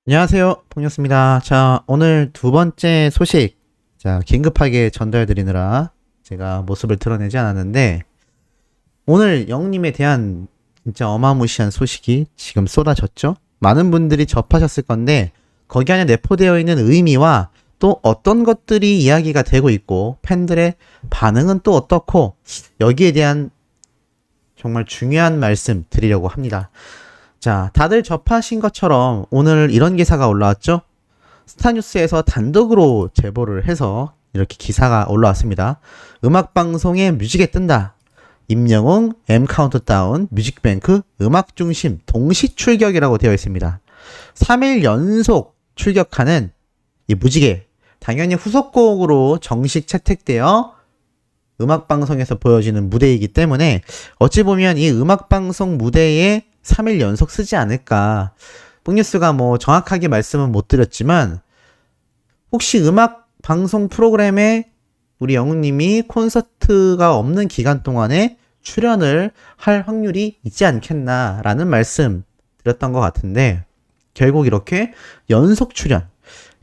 안녕하세요. 폭녀스입니다. 자, 오늘 두 번째 소식. 자, 긴급하게 전달드리느라 제가 모습을 드러내지 않았는데, 오늘 영님에 대한 진짜 어마무시한 소식이 지금 쏟아졌죠? 많은 분들이 접하셨을 건데, 거기 안에 내포되어 있는 의미와 또 어떤 것들이 이야기가 되고 있고, 팬들의 반응은 또 어떻고, 여기에 대한 정말 중요한 말씀 드리려고 합니다. 자, 다들 접하신 것처럼 오늘 이런 기사가 올라왔죠? 스타뉴스에서 단독으로 제보를 해서 이렇게 기사가 올라왔습니다. 음악방송에 뮤직에 뜬다. 임영웅, M카운트다운, 뮤직뱅크, 음악중심 동시 출격이라고 되어 있습니다. 3일 연속 출격하는 이 무지개, 당연히 후속곡으로 정식 채택되어 음악방송에서 보여지는 무대이기 때문에 어찌 보면 이 음악방송 무대에 3일 연속 쓰지 않을까. 뽕뉴스가 뭐 정확하게 말씀은 못 드렸지만 혹시 음악 방송 프로그램에 우리 영웅님이 콘서트가 없는 기간 동안에 출연을 할 확률이 있지 않겠나라는 말씀 드렸던 것 같은데 결국 이렇게 연속 출연.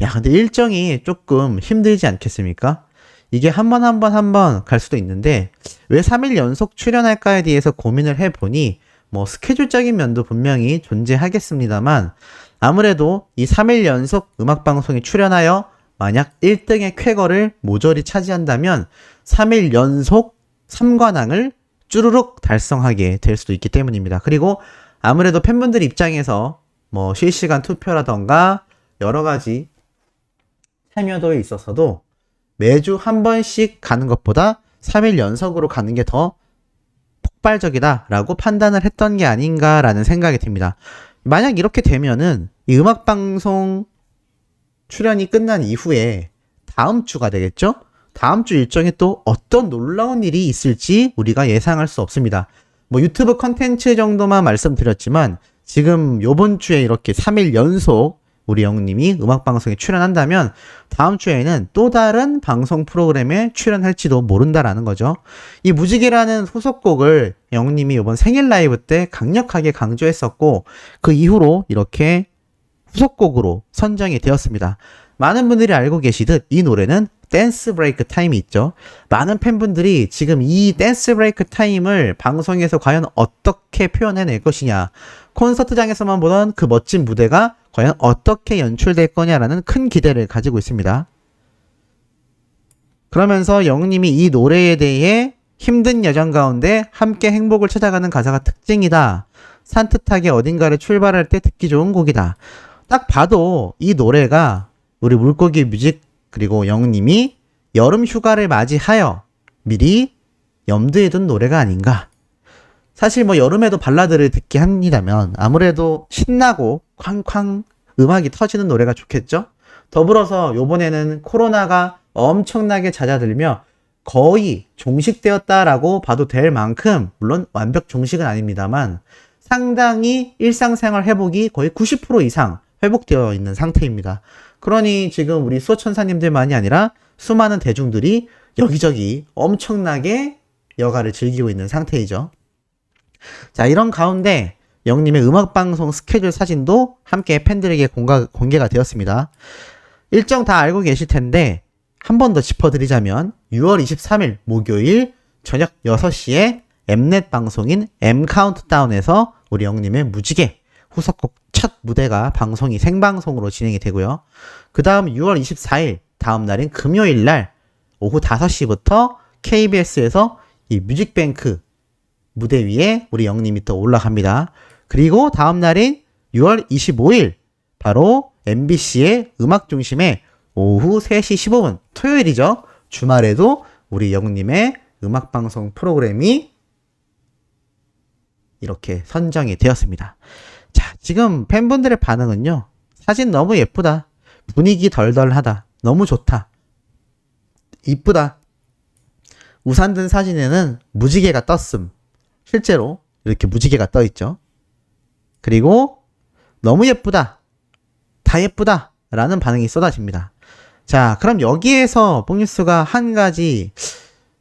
야, 근데 일정이 조금 힘들지 않겠습니까? 이게 한 번 갈 수도 있는데 왜 3일 연속 출연할까에 대해서 고민을 해보니 뭐 스케줄적인 면도 분명히 존재하겠습니다만 아무래도 이 3일 연속 음악방송에 출연하여 만약 1등의 쾌거를 모조리 차지한다면 3일 연속 3관왕을 쭈루룩 달성하게 될 수도 있기 때문입니다. 그리고 아무래도 팬분들 입장에서 뭐 실시간 투표라던가 여러 가지 참여도에 있어서도 매주 한 번씩 가는 것보다 3일 연속으로 가는 게 더 폭발적이다라고 판단을 했던 게 아닌가라는 생각이 듭니다. 만약 이렇게 되면은 이 음악방송 출연이 끝난 이후에 다음 주가 되겠죠? 다음 주 일정에 또 어떤 놀라운 일이 있을지 우리가 예상할 수 없습니다. 뭐 유튜브 컨텐츠 정도만 말씀드렸지만 지금 요번 주에 이렇게 3일 연속 우리 영웅님이 음악방송에 출연한다면 다음 주에는 또 다른 방송 프로그램에 출연할지도 모른다라는 거죠. 이 무지개라는 후속곡을 영웅님이 이번 생일 라이브 때 강력하게 강조했었고 그 이후로 이렇게 후속곡으로 선정이 되었습니다. 많은 분들이 알고 계시듯 이 노래는 댄스 브레이크 타임이 있죠. 많은 팬분들이 지금 이 댄스 브레이크 타임을 방송에서 과연 어떻게 표현해낼 것이냐, 콘서트장에서만 보던 그 멋진 무대가 과연 어떻게 연출될 거냐라는 큰 기대를 가지고 있습니다. 그러면서 영웅님이 이 노래에 대해 힘든 여정 가운데 함께 행복을 찾아가는 가사가 특징이다. 산뜻하게 어딘가를 출발할 때 듣기 좋은 곡이다. 딱 봐도 이 노래가 우리 물고기 뮤직 그리고 영웅님이 여름 휴가를 맞이하여 미리 염두에 둔 노래가 아닌가. 사실 뭐 여름에도 발라드를 듣게 합니다면 아무래도 신나고 쾅쾅 음악이 터지는 노래가 좋겠죠? 더불어서 요번에는 코로나가 엄청나게 잦아들며 거의 종식되었다라고 봐도 될 만큼 물론 완벽 종식은 아닙니다만 상당히 일상생활 회복이 거의 90% 이상 회복되어 있는 상태입니다. 그러니 지금 우리 수호천사님들만이 아니라 수많은 대중들이 여기저기 엄청나게 여가를 즐기고 있는 상태이죠. 자, 이런 가운데 영님의 음악방송 스케줄 사진도 함께 팬들에게 공개가 되었습니다. 일정 다 알고 계실 텐데 한 번 더 짚어드리자면 6월 23일 목요일 저녁 6시에 엠넷 방송인 M카운트다운에서 우리 영님의 무지개 후속곡 첫 무대가 방송이 생방송으로 진행이 되고요. 그 다음 6월 24일 다음 날인 금요일 날 오후 5시부터 KBS에서 이 뮤직뱅크 무대 위에 우리 영님이 또 올라갑니다. 그리고 다음 날인 6월 25일 바로 MBC의 음악중심에 오후 3시 15분 토요일이죠. 주말에도 우리 영님의 음악방송 프로그램이 이렇게 선정이 되었습니다. 자, 지금 팬분들의 반응은요. 사진 너무 예쁘다. 분위기 덜덜하다. 너무 좋다. 이쁘다. 우산 든 사진에는 무지개가 떴음. 실제로 이렇게 무지개가 떠 있죠. 그리고 너무 예쁘다. 다 예쁘다. 라는 반응이 쏟아집니다. 자, 그럼 여기에서 뽕뉴스가 한 가지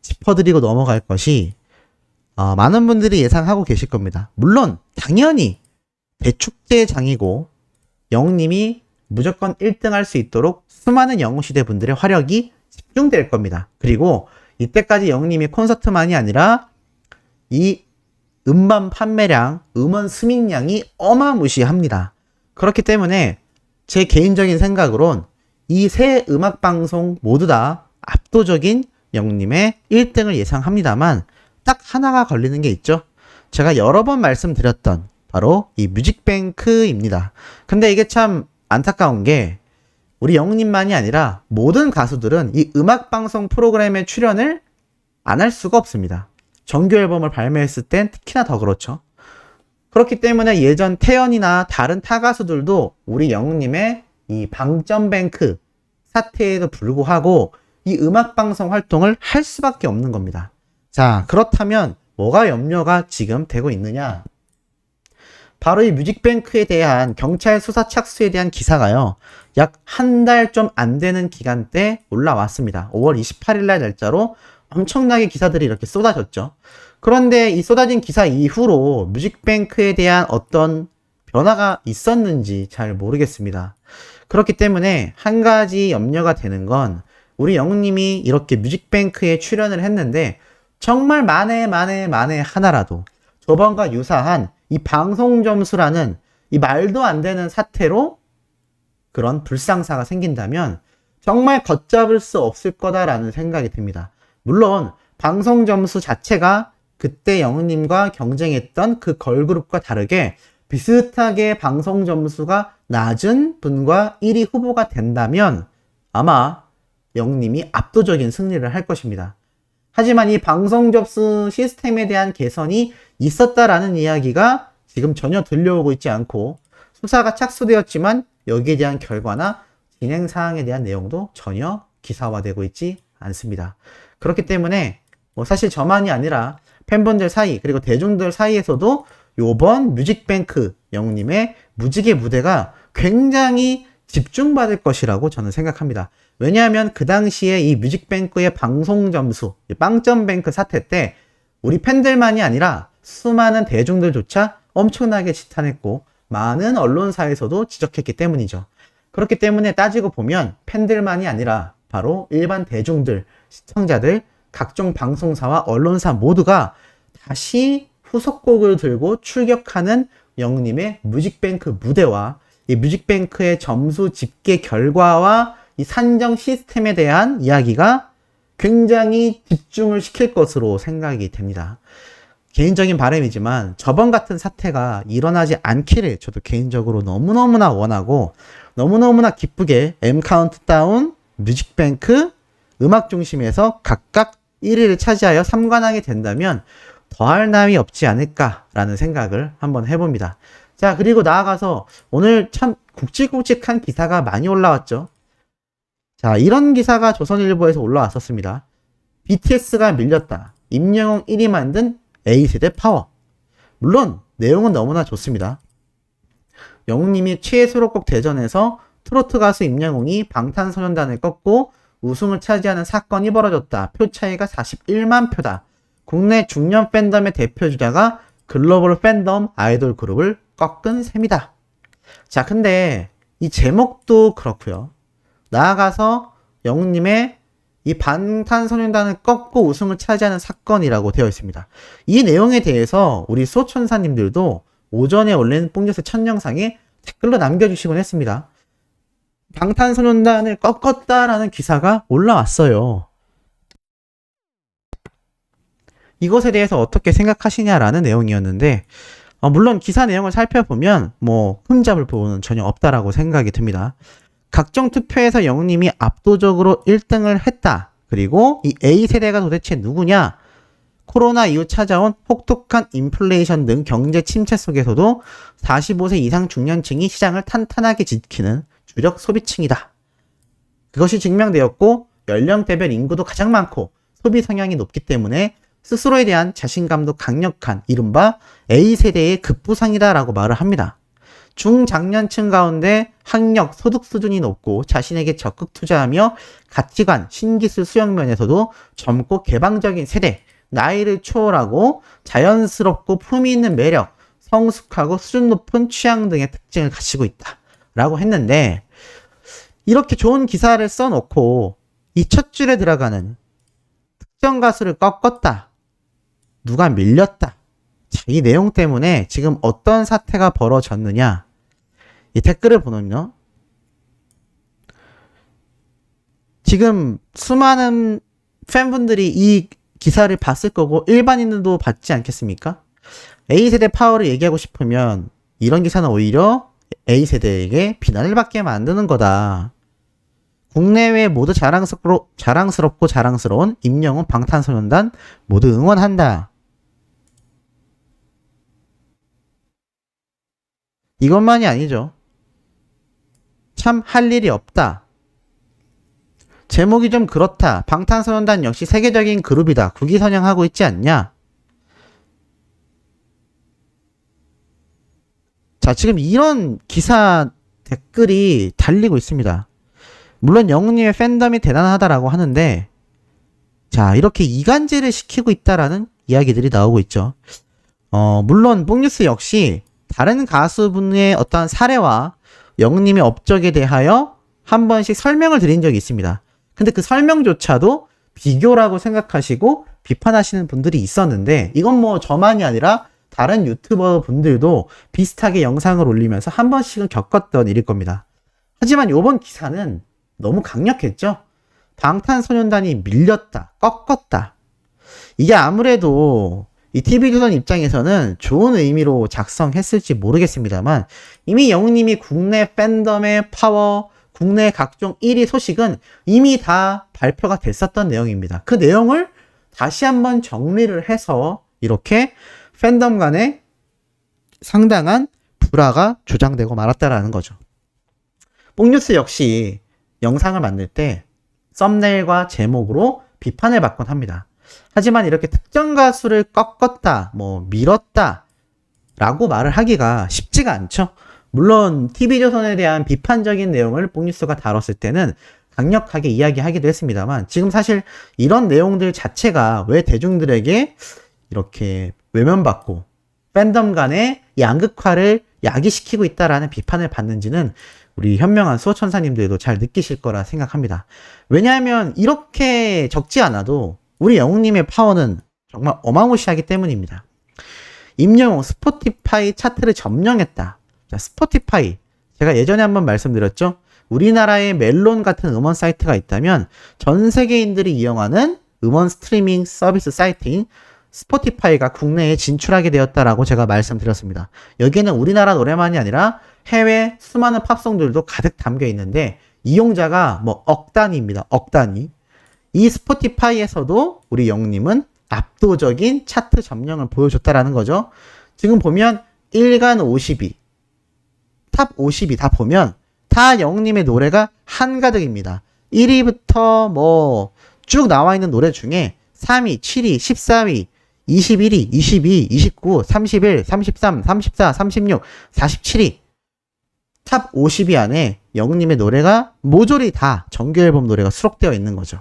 짚어드리고 넘어갈 것이 많은 분들이 예상하고 계실 겁니다. 물론 당연히 대축제장이고 영님이 무조건 1등 할 수 있도록 수많은 영웅시대 분들의 화력이 집중될 겁니다. 그리고 이때까지 영웅님이 콘서트만이 아니라 이 음반 판매량, 음원 스밍량이 어마무시합니다. 그렇기 때문에 제 개인적인 생각으론 이 세 음악방송 모두 다 압도적인 영웅님의 1등을 예상합니다만 딱 하나가 걸리는 게 있죠. 제가 여러 번 말씀드렸던 바로 이 뮤직뱅크입니다. 근데 이게 참 안타까운 게 우리 영웅님만이 아니라 모든 가수들은 이 음악방송 프로그램에 출연을 안 할 수가 없습니다. 정규 앨범을 발매했을 땐 특히나 더 그렇죠. 그렇기 때문에 예전 태연이나 다른 타 가수들도 우리 영웅님의 이 방점뱅크 사태에도 불구하고 이 음악방송 활동을 할 수밖에 없는 겁니다. 자, 그렇다면 뭐가 염려가 지금 되고 있느냐? 바로 이 뮤직뱅크에 대한 경찰 수사 착수에 대한 기사가요. 약 한 달 좀 안 되는 기간 때 올라왔습니다. 5월 28일 날 날짜로 엄청나게 기사들이 이렇게 쏟아졌죠. 그런데 이 쏟아진 기사 이후로 뮤직뱅크에 대한 어떤 변화가 있었는지 잘 모르겠습니다. 그렇기 때문에 한 가지 염려가 되는 건 우리 영웅님이 이렇게 뮤직뱅크에 출연을 했는데 정말 만에 하나라도 저번과 유사한 이 방송 점수라는 이 말도 안 되는 사태로 그런 불상사가 생긴다면 정말 걷잡을 수 없을 거다라는 생각이 듭니다. 물론 방송 점수 자체가 그때 영웅님과 경쟁했던 그 걸그룹과 다르게 비슷하게 방송 점수가 낮은 분과 1위 후보가 된다면 아마 영웅님이 압도적인 승리를 할 것입니다. 하지만 이 방송 접수 시스템에 대한 개선이 있었다라는 이야기가 지금 전혀 들려오고 있지 않고 수사가 착수되었지만 여기에 대한 결과나 진행 사항에 대한 내용도 전혀 기사화되고 있지 않습니다. 그렇기 때문에 사실 저만이 아니라 팬분들 사이 그리고 대중들 사이에서도 요번 뮤직뱅크 영웅님의 무지개 무대가 굉장히 집중받을 것이라고 저는 생각합니다. 왜냐하면 그 당시에 이 뮤직뱅크의 방송 점수, 빵점뱅크 사태 때 우리 팬들만이 아니라 수많은 대중들조차 엄청나게 지탄했고 많은 언론사에서도 지적했기 때문이죠. 그렇기 때문에 따지고 보면 팬들만이 아니라 바로 일반 대중들, 시청자들, 각종 방송사와 언론사 모두가 다시 후속곡을 들고 출격하는 영웅님의 뮤직뱅크 무대와 이 뮤직뱅크의 점수 집계 결과와 이 산정 시스템에 대한 이야기가 굉장히 집중을 시킬 것으로 생각이 됩니다. 개인적인 바람이지만 저번 같은 사태가 일어나지 않기를 저도 개인적으로 너무너무나 원하고 너무너무나 기쁘게 M카운트다운, 뮤직뱅크, 음악 중심에서 각각 1위를 차지하여 3관왕이 된다면 더할 나위 없지 않을까라는 생각을 한번 해봅니다. 자, 그리고 나아가서 오늘 참 굵직굵직한 기사가 많이 올라왔죠. 자, 이런 기사가 조선일보에서 올라왔었습니다. BTS가 밀렸다. 임영웅 1위 만든 A세대 파워. 물론 내용은 너무나 좋습니다. 영웅님이 최애 수록곡 대전에서 트로트 가수 임영웅이 방탄소년단을 꺾고 우승을 차지하는 사건이 벌어졌다. 표 차이가 41만 표다. 국내 중년 팬덤의 대표주자가 글로벌 팬덤 아이돌 그룹을 꺾은 셈이다. 자, 근데 이 제목도 그렇고요. 나아가서 영웅님의 이 방탄소년단을 꺾고 우승을 차지하는 사건이라고 되어 있습니다. 이 내용에 대해서 우리 소천사님들도 오전에 올린 뽕뉴스 첫 영상에 댓글로 남겨주시곤 했습니다. 방탄소년단을 꺾었다라는 기사가 올라왔어요. 이것에 대해서 어떻게 생각하시냐라는 내용이었는데 물론 기사 내용을 살펴보면 흠잡을 부분은 전혀 없다라고 생각이 듭니다. 각종 투표에서 영웅님이 압도적으로 1등을 했다. 그리고 이 A세대가 도대체 누구냐? 코로나 이후 찾아온 혹독한 인플레이션 등 경제 침체 속에서도 45세 이상 중년층이 시장을 탄탄하게 지키는 주력 소비층이다. 그것이 증명되었고 연령대별 인구도 가장 많고 소비 성향이 높기 때문에 스스로에 대한 자신감도 강력한 이른바 A세대의 급부상이다 라고 말을 합니다. 중장년층 가운데 학력, 소득 수준이 높고 자신에게 적극 투자하며 가치관, 신기술 수용 면에서도 젊고 개방적인 세대, 나이를 초월하고 자연스럽고 품위 있는 매력, 성숙하고 수준 높은 취향 등의 특징을 가지고 있다. 라고 했는데, 이렇게 좋은 기사를 써놓고 이 첫 줄에 들어가는 특정 가수를 꺾었다, 누가 밀렸다, 자, 이 내용 때문에 지금 어떤 사태가 벌어졌느냐, 이 댓글을 보면요, 지금 수많은 팬분들이 이 기사를 봤을 거고 일반인들도 봤지 않겠습니까? A세대 파워를 얘기하고 싶으면 이런 기사는 오히려 A세대에게 비난을 받게 만드는 거다. 국내외 모두 자랑스럽고 자랑스러운 임영웅 방탄소년단 모두 응원한다. 이것만이 아니죠. 참 할 일이 없다. 제목이 좀 그렇다. 방탄소년단 역시 세계적인 그룹이다. 국위선양하고 있지 않냐? 자, 지금 이런 기사 댓글이 달리고 있습니다. 물론 영웅님의 팬덤이 대단하다라고 하는데, 자, 이렇게 이간질을 시키고 있다라는 이야기들이 나오고 있죠. 물론 뽕뉴스 역시 다른 가수분의 어떠한 사례와 영웅님의 업적에 대하여 한 번씩 설명을 드린 적이 있습니다. 근데 그 설명조차도 비교라고 생각하시고 비판하시는 분들이 있었는데, 이건 뭐 저만이 아니라 다른 유튜버 분들도 비슷하게 영상을 올리면서 한 번씩은 겪었던 일일 겁니다. 하지만 이번 기사는 너무 강력했죠. 방탄소년단이 밀렸다, 꺾었다. 이게 아무래도 이 TV조선 입장에서는 좋은 의미로 작성했을지 모르겠습니다만, 이미 영웅님이 국내 팬덤의 파워, 국내 각종 1위 소식은 이미 다 발표가 됐었던 내용입니다. 그 내용을 다시 한번 정리를 해서 이렇게 팬덤 간에 상당한 불화가 조장되고 말았다라는 거죠. 뽕뉴스 역시 영상을 만들 때 썸네일과 제목으로 비판을 받곤 합니다. 하지만 이렇게 특정 가수를 꺾었다, 밀었다 라고 말을 하기가 쉽지가 않죠. 물론 TV조선에 대한 비판적인 내용을 뽕뉴스가 다뤘을 때는 강력하게 이야기하기도 했습니다만, 지금 사실 이런 내용들 자체가 왜 대중들에게 이렇게 외면받고 팬덤 간의 양극화를 야기시키고 있다라는 비판을 받는지는 우리 현명한 수호천사님들도 잘 느끼실 거라 생각합니다. 왜냐하면 이렇게 적지 않아도 우리 영웅님의 파워는 정말 어마무시하기 때문입니다. 임영웅 스포티파이 차트를 점령했다. 자, 스포티파이, 제가 예전에 한번 말씀드렸죠. 우리나라에 멜론 같은 음원 사이트가 있다면 전 세계인들이 이용하는 음원 스트리밍 서비스 사이트인 스포티파이가 국내에 진출하게 되었다라고 제가 말씀드렸습니다. 여기에는 우리나라 노래만이 아니라 해외 수많은 팝송들도 가득 담겨 있는데 이용자가 억 단위입니다. 억 단위. 이 스포티파이에서도 우리 영웅님은 압도적인 차트 점령을 보여줬다라는 거죠. 지금 보면 1간 50위, 탑 50위 다 보면 다 영웅님의 노래가 한가득입니다. 1위부터 쭉 나와 있는 노래 중에 3위, 7위, 14위, 21위, 22, 29, 31, 33, 34, 36, 47위. 탑 50위 안에 영웅님의 노래가 모조리 다 정규앨범 노래가 수록되어 있는 거죠.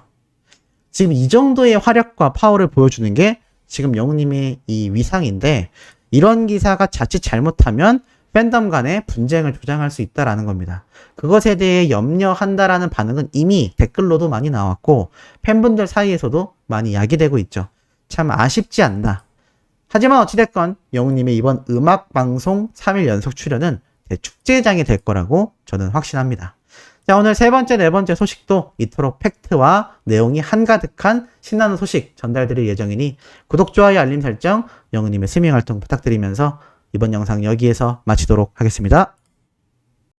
지금 이 정도의 화력과 파워를 보여주는 게 지금 영웅님의 이 위상인데, 이런 기사가 자칫 잘못하면 팬덤 간의 분쟁을 조장할 수 있다라는 겁니다. 그것에 대해 염려한다라는 반응은 이미 댓글로도 많이 나왔고 팬분들 사이에서도 많이 야기되고 있죠. 참 아쉽지 않나. 하지만 어찌됐건 영웅님의 이번 음악방송 3일 연속 출연은 대축제장이 될 거라고 저는 확신합니다. 자, 오늘 세 번째, 네 번째 소식도 이토록 팩트와 내용이 한가득한 신나는 소식 전달드릴 예정이니 구독, 좋아요, 알림 설정, 영웅님의 스밍 활동 부탁드리면서 이번 영상 여기에서 마치도록 하겠습니다.